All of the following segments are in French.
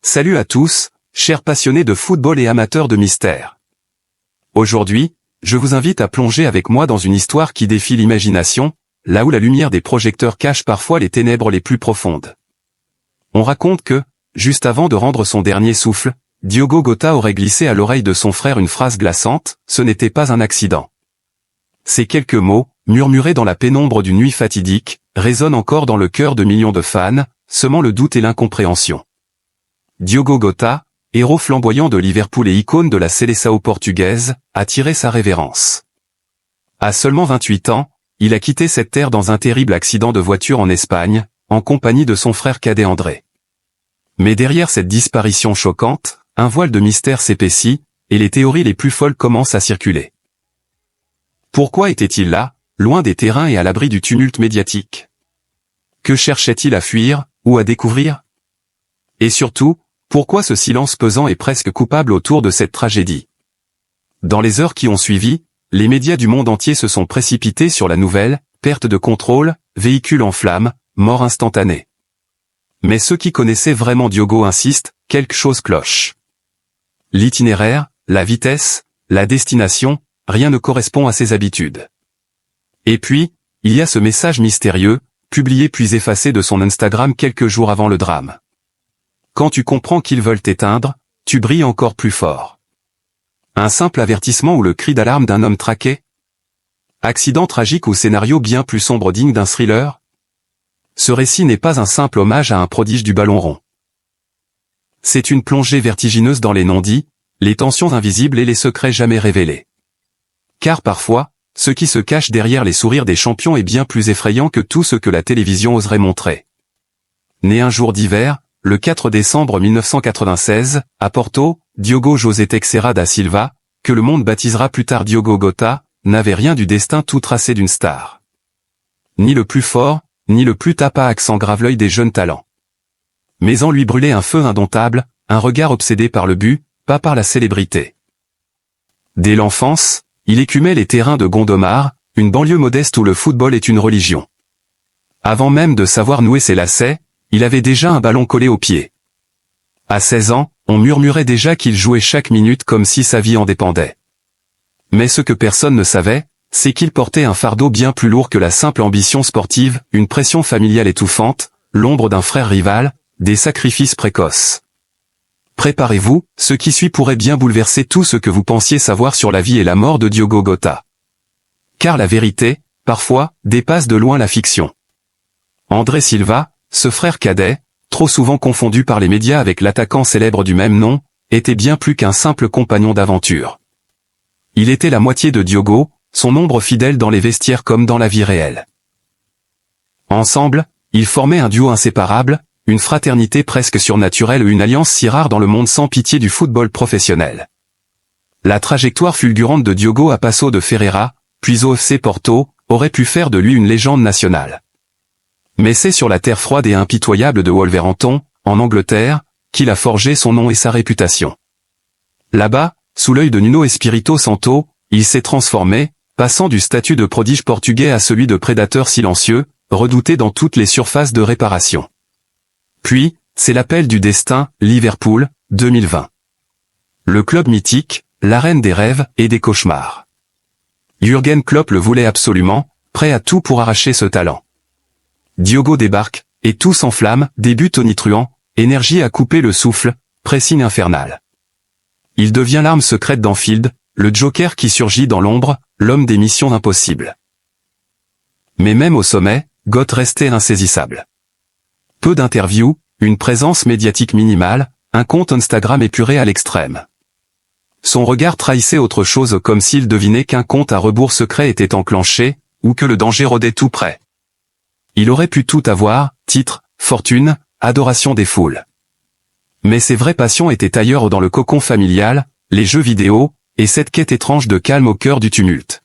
Salut à tous, chers passionnés de football et amateurs de mystère. Aujourd'hui, je vous invite à plonger avec moi dans une histoire qui défie l'imagination, là où la lumière des projecteurs cache parfois les ténèbres les plus profondes. On raconte que, juste avant de rendre son dernier souffle, Diogo Jota aurait glissé à l'oreille de son frère une phrase glaçante, « Ce n'était pas un accident ». Ces quelques mots, murmurés dans la pénombre d'une nuit fatidique, résonnent encore dans le cœur de millions de fans, semant le doute et l'incompréhension. Diogo Jota, héros flamboyant de Liverpool et icône de la Seleção portugaise, a tiré sa révérence. À seulement 28 ans, il a quitté cette terre dans un terrible accident de voiture en Espagne, en compagnie de son frère cadet André. Mais derrière cette disparition choquante, un voile de mystère s'épaissit, et les théories les plus folles commencent à circuler. Pourquoi était-il là, loin des terrains et à l'abri du tumulte médiatique? Que cherchait-il à fuir, ou à découvrir? Et surtout, pourquoi ce silence pesant et presque coupable autour de cette tragédie? Dans les heures qui ont suivi, les médias du monde entier se sont précipités sur la nouvelle, perte de contrôle, véhicule en flammes, mort instantanée. Mais ceux qui connaissaient vraiment Diogo insistent, quelque chose cloche. L'itinéraire, la vitesse, la destination, rien ne correspond à ses habitudes. Et puis, il y a ce message mystérieux, publié puis effacé de son Instagram quelques jours avant le drame. Quand tu comprends qu'ils veulent t'éteindre, tu brilles encore plus fort. Un simple avertissement ou le cri d'alarme d'un homme traqué? Accident tragique ou scénario bien plus sombre digne d'un thriller? Ce récit n'est pas un simple hommage à un prodige du ballon rond. C'est une plongée vertigineuse dans les non-dits, les tensions invisibles et les secrets jamais révélés. Car parfois, ce qui se cache derrière les sourires des champions est bien plus effrayant que tout ce que la télévision oserait montrer. Né un jour d'hiver, le 4 décembre 1996, à Porto, Diogo José Teixeira da Silva, que le monde baptisera plus tard Diogo Jota, n'avait rien du destin tout tracé d'une star. Ni le plus fort, ni le plus tapa accent grave l'œil des jeunes talents. Mais en lui brûlait un feu indomptable, un regard obsédé par le but, pas par la célébrité. Dès l'enfance, il écumait les terrains de Gondomar, une banlieue modeste où le football est une religion. Avant même de savoir nouer ses lacets, il avait déjà un ballon collé au pied. À 16 ans, on murmurait déjà qu'il jouait chaque minute comme si sa vie en dépendait. Mais ce que personne ne savait, c'est qu'il portait un fardeau bien plus lourd que la simple ambition sportive, une pression familiale étouffante, l'ombre d'un frère rival, des sacrifices précoces. Préparez-vous, ce qui suit pourrait bien bouleverser tout ce que vous pensiez savoir sur la vie et la mort de Diogo Jota. Car la vérité, parfois, dépasse de loin la fiction. André Silva, ce frère cadet, trop souvent confondu par les médias avec l'attaquant célèbre du même nom, était bien plus qu'un simple compagnon d'aventure. Il était la moitié de Diogo, son ombre fidèle dans les vestiaires comme dans la vie réelle. Ensemble, ils formaient un duo inséparable, une fraternité presque surnaturelle ou une alliance si rare dans le monde sans pitié du football professionnel. La trajectoire fulgurante de Diogo à Paços de Ferreira, puis au FC Porto, aurait pu faire de lui une légende nationale. Mais c'est sur la terre froide et impitoyable de Wolverhampton, en Angleterre, qu'il a forgé son nom et sa réputation. Là-bas, sous l'œil de Nuno Espirito Santo, il s'est transformé, passant du statut de prodige portugais à celui de prédateur silencieux, redouté dans toutes les surfaces de réparation. Puis, c'est l'appel du destin, Liverpool, 2020. Le club mythique, l'arène des rêves et des cauchemars. Jürgen Klopp le voulait absolument, prêt à tout pour arracher ce talent. Diogo débarque, et tout s'enflamme, début tonitruant, énergie à couper le souffle, pressing infernal. Il devient l'arme secrète d'Anfield, le Joker qui surgit dans l'ombre, l'homme des missions impossibles. Mais même au sommet, Jota restait insaisissable. Peu d'interviews, une présence médiatique minimale, un compte Instagram épuré à l'extrême. Son regard trahissait autre chose comme s'il devinait qu'un compte à rebours secret était enclenché, ou que le danger rôdait tout près. Il aurait pu tout avoir, titre, fortune, adoration des foules. Mais ses vraies passions étaient ailleurs dans le cocon familial, les jeux vidéo, et cette quête étrange de calme au cœur du tumulte.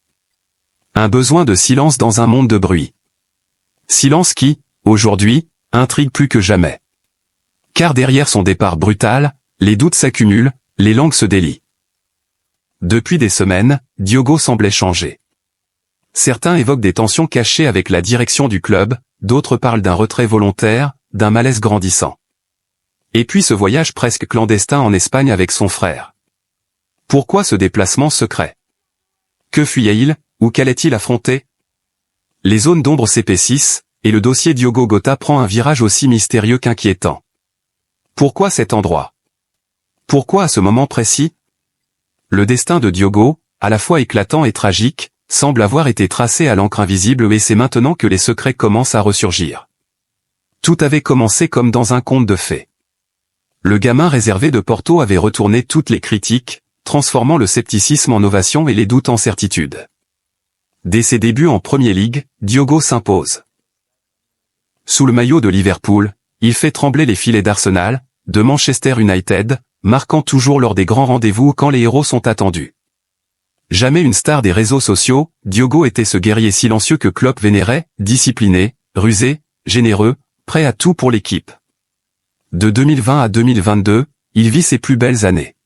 Un besoin de silence dans un monde de bruit. Silence qui, aujourd'hui, intrigue plus que jamais. Car derrière son départ brutal, les doutes s'accumulent, les langues se délient. Depuis des semaines, Diogo semblait changer. Certains évoquent des tensions cachées avec la direction du club, d'autres parlent d'un retrait volontaire, d'un malaise grandissant. Et puis ce voyage presque clandestin en Espagne avec son frère. Pourquoi ce déplacement secret? Que fuyait-il, ou qu'allait-il affronter? Les zones d'ombre s'épaississent, et le dossier Diogo Jota prend un virage aussi mystérieux qu'inquiétant. Pourquoi cet endroit? Pourquoi à ce moment précis? Le destin de Diogo, à la fois éclatant et tragique, semble avoir été tracé à l'encre invisible et c'est maintenant que les secrets commencent à ressurgir. Tout avait commencé comme dans un conte de fées. Le gamin réservé de Porto avait retourné toutes les critiques, transformant le scepticisme en ovation et les doutes en certitude. Dès ses débuts en Premier League, Diogo s'impose. Sous le maillot de Liverpool, il fait trembler les filets d'Arsenal, de Manchester United, marquant toujours lors des grands rendez-vous quand les héros sont attendus. Jamais une star des réseaux sociaux, Diogo était ce guerrier silencieux que Klopp vénérait, discipliné, rusé, généreux, prêt à tout pour l'équipe. De 2020 à 2022, il vit ses plus belles années.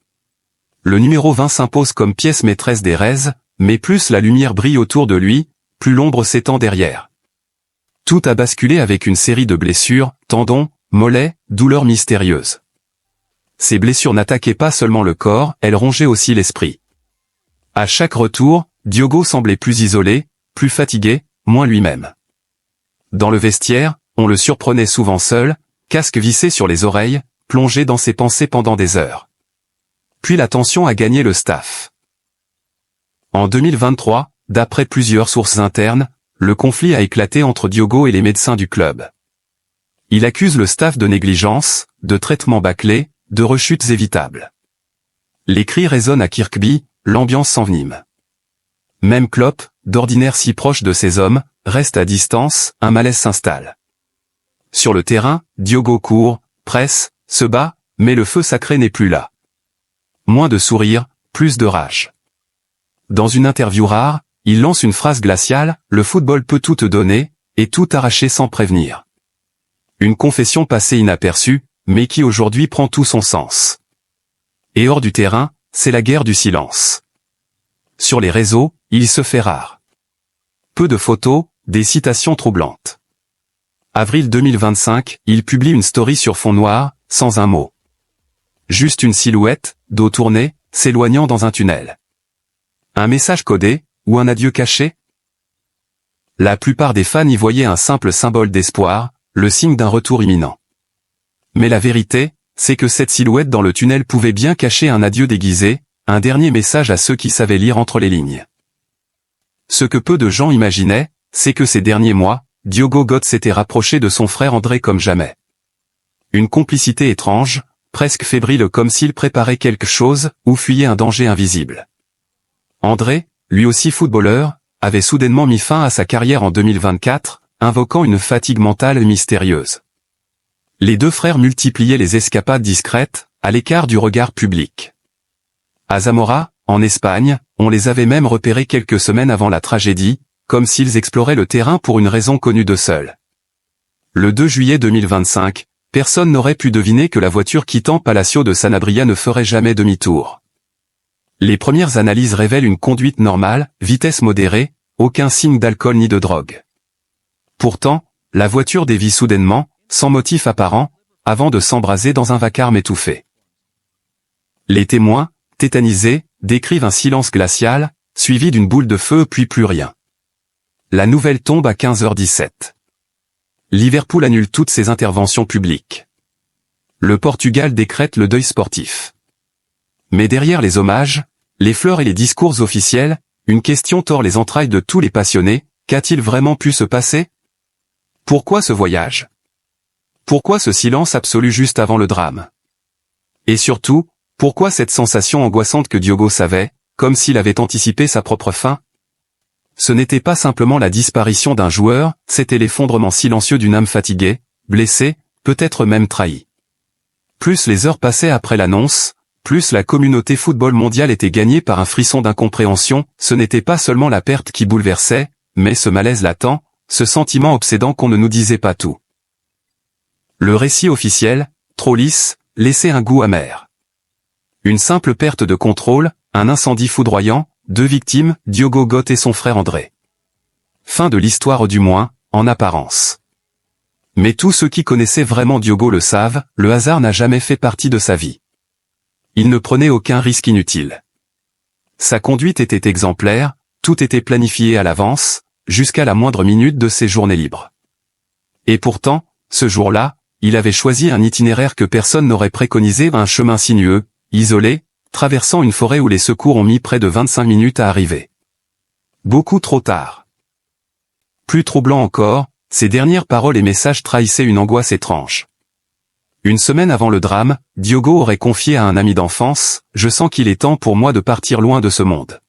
Le numéro 20 s'impose comme pièce maîtresse des Reds, mais plus la lumière brille autour de lui, plus l'ombre s'étend derrière. Tout a basculé avec une série de blessures, tendons, mollets, douleurs mystérieuses. Ces blessures n'attaquaient pas seulement le corps, elles rongeaient aussi l'esprit. À chaque retour, Diogo semblait plus isolé, plus fatigué, moins lui-même. Dans le vestiaire, on le surprenait souvent seul, casque vissé sur les oreilles, plongé dans ses pensées pendant des heures. Puis la tension a gagné le staff. En 2023, d'après plusieurs sources internes, le conflit a éclaté entre Diogo et les médecins du club. Il accuse le staff de négligence, de traitements bâclés, de rechutes évitables. Les cris résonnent à Kirkby, l'ambiance s'envenime. Même Klopp, d'ordinaire si proche de ses hommes, reste à distance, un malaise s'installe. Sur le terrain, Diogo court, presse, se bat, mais le feu sacré n'est plus là. Moins de sourire, plus de rage. Dans une interview rare, il lance une phrase glaciale, « Le football peut tout te donner, et tout arracher sans prévenir ». Une confession passée inaperçue, mais qui aujourd'hui prend tout son sens. Et hors du terrain, c'est la guerre du silence. Sur les réseaux, il se fait rare. Peu de photos, des citations troublantes. Avril 2025, il publie une story sur fond noir, sans un mot. Juste une silhouette, dos tourné, s'éloignant dans un tunnel. Un message codé, ou un adieu caché? La plupart des fans y voyaient un simple symbole d'espoir, le signe d'un retour imminent. Mais la vérité, c'est que cette silhouette dans le tunnel pouvait bien cacher un adieu déguisé, un dernier message à ceux qui savaient lire entre les lignes. Ce que peu de gens imaginaient, c'est que ces derniers mois, Diogo Jota s'était rapproché de son frère André comme jamais. Une complicité étrange, presque fébrile comme s'il préparait quelque chose, ou fuyait un danger invisible. André, lui aussi footballeur, avait soudainement mis fin à sa carrière en 2024, invoquant une fatigue mentale mystérieuse. Les deux frères multipliaient les escapades discrètes, à l'écart du regard public. À Zamora, en Espagne, on les avait même repérés quelques semaines avant la tragédie, comme s'ils exploraient le terrain pour une raison connue d'eux seuls. Le 2 juillet 2025, personne n'aurait pu deviner que la voiture quittant Palacio de Sanabria ne ferait jamais demi-tour. Les premières analyses révèlent une conduite normale, vitesse modérée, aucun signe d'alcool ni de drogue. Pourtant, la voiture dévie soudainement, sans motif apparent, avant de s'embraser dans un vacarme étouffé. Les témoins, tétanisés, décrivent un silence glacial, suivi d'une boule de feu puis plus rien. La nouvelle tombe à 15h17. Liverpool annule toutes ses interventions publiques. Le Portugal décrète le deuil sportif. Mais derrière les hommages, les fleurs et les discours officiels, une question tord les entrailles de tous les passionnés, qu'a-t-il vraiment pu se passer? Pourquoi ce voyage? Pourquoi ce silence absolu juste avant le drame? Et surtout, pourquoi cette sensation angoissante que Diogo savait, comme s'il avait anticipé sa propre fin? Ce n'était pas simplement la disparition d'un joueur, c'était l'effondrement silencieux d'une âme fatiguée, blessée, peut-être même trahie. Plus les heures passaient après l'annonce, plus la communauté football mondiale était gagnée par un frisson d'incompréhension, ce n'était pas seulement la perte qui bouleversait, mais ce malaise latent, ce sentiment obsédant qu'on ne nous disait pas tout. Le récit officiel, trop lisse, laissait un goût amer. Une simple perte de contrôle, un incendie foudroyant, 2 victimes, Diogo Jota et son frère André. Fin de l'histoire du moins, en apparence. Mais tous ceux qui connaissaient vraiment Diogo le savent, le hasard n'a jamais fait partie de sa vie. Il ne prenait aucun risque inutile. Sa conduite était exemplaire, tout était planifié à l'avance, jusqu'à la moindre minute de ses journées libres. Et pourtant, ce jour-là, il avait choisi un itinéraire que personne n'aurait préconisé, un chemin sinueux, isolé, traversant une forêt où les secours ont mis près de 25 minutes à arriver. Beaucoup trop tard. Plus troublant encore, ses dernières paroles et messages trahissaient une angoisse étrange. Une semaine avant le drame, Diogo aurait confié à un ami d'enfance, « Je sens qu'il est temps pour moi de partir loin de ce monde.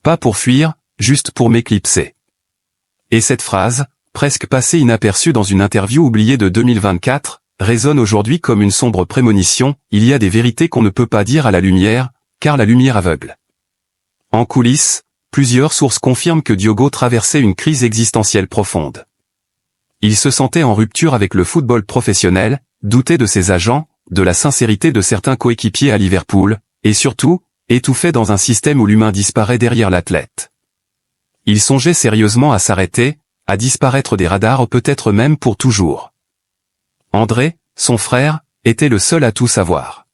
Pas pour fuir, juste pour m'éclipser. » Et cette phrase, presque passée inaperçue dans une interview oubliée de 2024, résonne aujourd'hui comme une sombre prémonition. Il y a des vérités qu'on ne peut pas dire à la lumière, car la lumière aveugle. En coulisses, plusieurs sources confirment que Diogo traversait une crise existentielle profonde. Il se sentait en rupture avec le football professionnel, doutait de ses agents, de la sincérité de certains coéquipiers à Liverpool, et surtout, étouffait dans un système où l'humain disparaît derrière l'athlète. Il songeait sérieusement à s'arrêter, à disparaître des radars, peut-être même pour toujours. André, son frère, était le seul à tout savoir.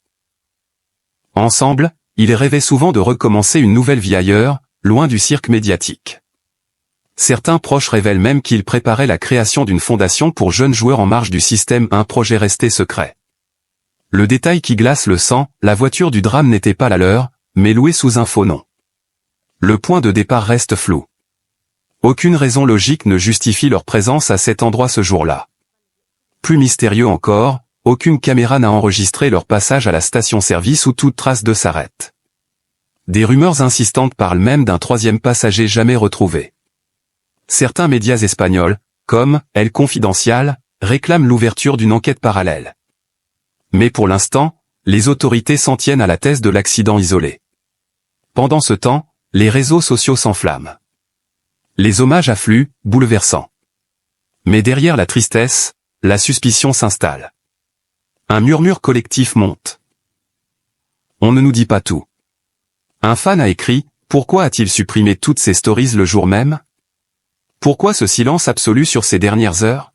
Ensemble, ils rêvaient souvent de recommencer une nouvelle vie ailleurs, loin du cirque médiatique. Certains proches révèlent même qu'ils préparaient la création d'une fondation pour jeunes joueurs en marge du système, un projet resté secret. Le détail qui glace le sang, la voiture du drame n'était pas la leur, mais louée sous un faux nom. Le point de départ reste flou. Aucune raison logique ne justifie leur présence à cet endroit ce jour-là. Plus mystérieux encore, aucune caméra n'a enregistré leur passage à la station-service où toute trace d'eux s'arrête. Des rumeurs insistantes parlent même d'un troisième passager jamais retrouvé. Certains médias espagnols, comme El Confidencial, réclament l'ouverture d'une enquête parallèle. Mais pour l'instant, les autorités s'en tiennent à la thèse de l'accident isolé. Pendant ce temps, les réseaux sociaux s'enflamment. Les hommages affluent, bouleversants. Mais derrière la tristesse, la suspicion s'installe. Un murmure collectif monte. On ne nous dit pas tout. Un fan a écrit, « Pourquoi a-t-il supprimé toutes ces stories le jour même ? Pourquoi ce silence absolu sur ces dernières heures ?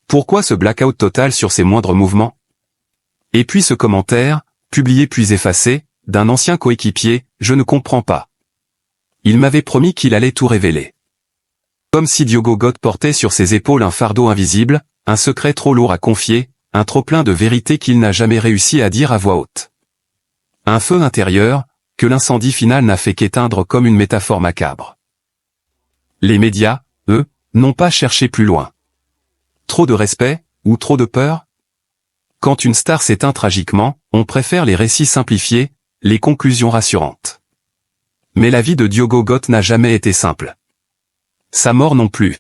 Pourquoi ce blackout total sur ses moindres mouvements ? » Et puis ce commentaire, publié puis effacé, d'un ancien coéquipier, « Je ne comprends pas. Il m'avait promis qu'il allait tout révéler. » Comme si Diogo Gotti portait sur ses épaules un fardeau invisible, un secret trop lourd à confier, un trop-plein de vérités qu'il n'a jamais réussi à dire à voix haute. Un feu intérieur, que l'incendie final n'a fait qu'éteindre comme une métaphore macabre. Les médias, eux, n'ont pas cherché plus loin. Trop de respect, ou trop de peur ? Quand une star s'éteint tragiquement, on préfère les récits simplifiés, les conclusions rassurantes. Mais la vie de Diogo Gotti n'a jamais été simple. Sa mort non plus.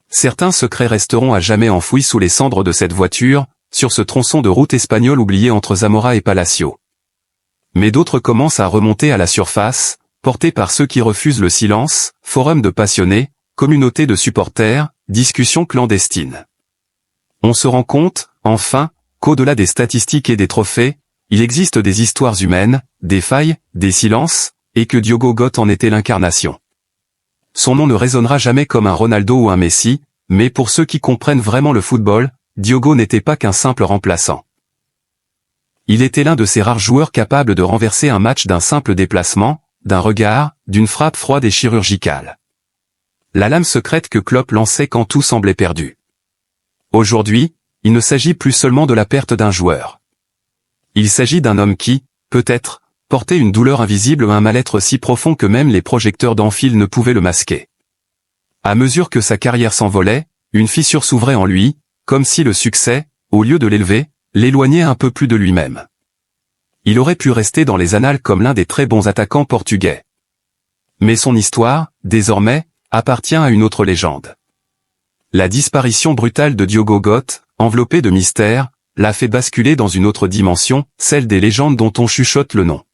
Certains secrets resteront à jamais enfouis sous les cendres de cette voiture, sur ce tronçon de route espagnole oublié entre Zamora et Palacio. Mais d'autres commencent à remonter à la surface, portés par ceux qui refusent le silence, forums de passionnés, communautés de supporters, discussions clandestines. On se rend compte, enfin, qu'au-delà des statistiques et des trophées, il existe des histoires humaines, des failles, des silences, et que Diogo Gotti en était l'incarnation. Son nom ne résonnera jamais comme un Ronaldo ou un Messi, mais pour ceux qui comprennent vraiment le football, Diogo n'était pas qu'un simple remplaçant. Il était l'un de ces rares joueurs capables de renverser un match d'un simple déplacement, d'un regard, d'une frappe froide et chirurgicale. La lame secrète que Klopp lançait quand tout semblait perdu. Aujourd'hui, il ne s'agit plus seulement de la perte d'un joueur. Il s'agit d'un homme qui, peut-être, portait une douleur invisible, un mal-être si profond que même les projecteurs d'Anfield ne pouvaient le masquer. À mesure que sa carrière s'envolait, une fissure s'ouvrait en lui, comme si le succès, au lieu de l'élever, l'éloignait un peu plus de lui-même. Il aurait pu rester dans les annales comme l'un des très bons attaquants portugais. Mais son histoire, désormais, appartient à une autre légende. La disparition brutale de Diogo Gotti, enveloppée de mystère, l'a fait basculer dans une autre dimension, celle des légendes dont on chuchote le nom.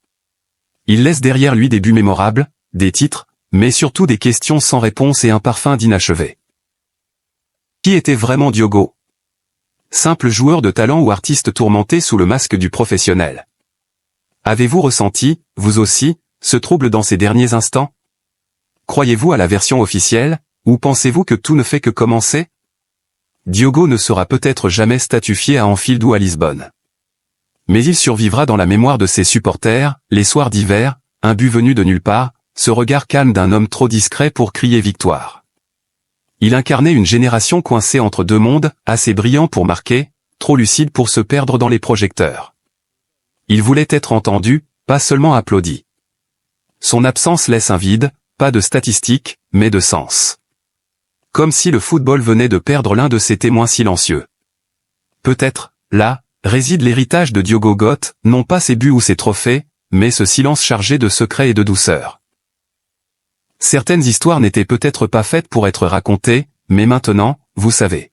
Il laisse derrière lui des buts mémorables, des titres, mais surtout des questions sans réponse et un parfum d'inachevé. Qui était vraiment Diogo ? Simple joueur de talent ou artiste tourmenté sous le masque du professionnel ? Avez-vous ressenti, vous aussi, ce trouble dans ces derniers instants ? Croyez-vous à la version officielle, ou pensez-vous que tout ne fait que commencer ? Diogo ne sera peut-être jamais statufié à Anfield ou à Lisbonne. Mais il survivra dans la mémoire de ses supporters, les soirs d'hiver, un but venu de nulle part, ce regard calme d'un homme trop discret pour crier victoire. Il incarnait une génération coincée entre deux mondes, assez brillant pour marquer, trop lucide pour se perdre dans les projecteurs. Il voulait être entendu, pas seulement applaudi. Son absence laisse un vide, pas de statistiques, mais de sens. Comme si le football venait de perdre l'un de ses témoins silencieux. Peut-être, là, réside l'héritage de Diogo Gott, non pas ses buts ou ses trophées, mais ce silence chargé de secrets et de douceur. Certaines histoires n'étaient peut-être pas faites pour être racontées, mais maintenant, vous savez.